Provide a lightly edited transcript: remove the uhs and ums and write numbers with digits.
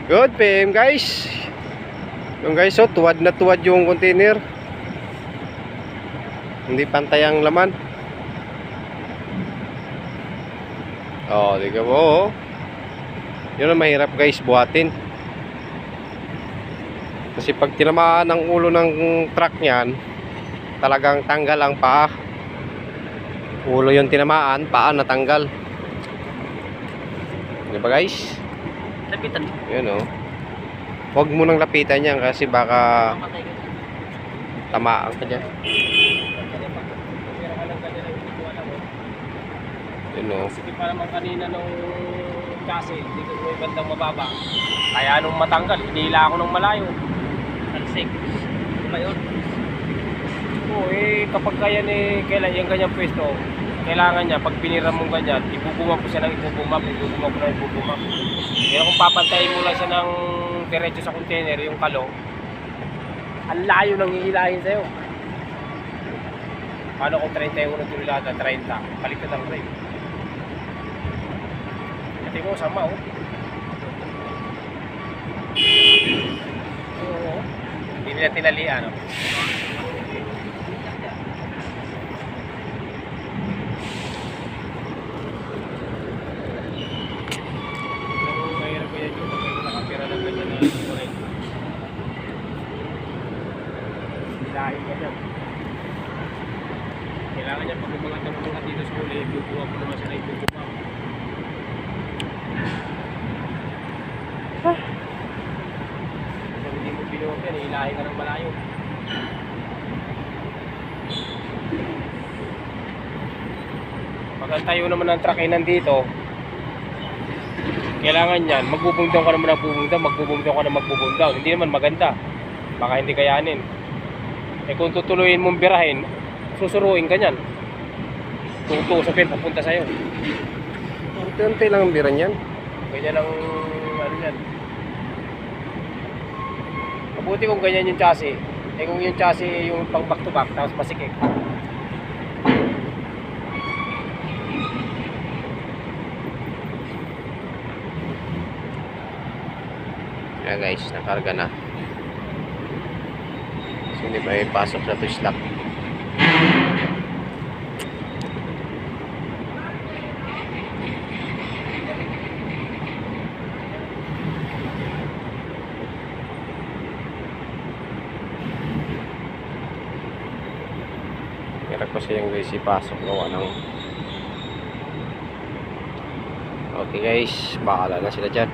Good PM guys. Yung guys, so tuwad na tuwad yung container. Hindi pantay ang laman. Oh, di ka mo. Yun ang mahirap guys buhatin. Kasi pag tinamaan ang ulo ng truck niyan, talagang tanggal ang paa. Ulo yung tinamaan, paa natanggal. Di ba guys? Lapitan. Yun oh. Huwag mo nang lapitan yan kasi baka tamaan ka dyan. Yun oh. Sige pa naman kanina nung kasi hindi ko may bandang mababa. Kaya nung matanggal, hinila ako ng malayo. Talsik. Di ba yun? Oo kapag kaya kailan yung ganyang pwesto, kailangan niya, pag pinira mong ganyan, ibubumap ko siya ng ibubumap ko ng ibubumap. Pero kung papantayin mo lang siya ng diretso sa container, yung kalo, ang layo nang hihilahin sa'yo. Paano kung 31 tonelada, 30, baliktad ang brake. Ito mo, sama oh. Oo. Hindi nila tinalian oh. Dahil ka dyan. Kailangan niya pag umangat ng umangat dito sa huli, bubuha ko naman siya na ibubuha. Kung hindi mo binuwag yan, ilahin ka ng malayo. Pag ang tayo naman ng truck ay nandito, kailangan yan, magbubungdaw ka naman ng magbubungdaw ka na magbubungdaw. Hindi naman maganda. Baka hindi kayanin. Eh kung tutuloyin mong birahin, susuruin ka niyan. Tutusok yun, papunta sa'yo. Unti-unti lang ang bira niyan. Ganyan ang ano yan. Mabuti kung ganyan yung chassis. Eh kung yung chassis yung pang back to back, tapos masikik. Ayan guys, nakarga na. So hindi pa ipasok sa to stock. Hirap ko siyang guys ipasok gawa ng. Okay guys, bahala na sila dyan.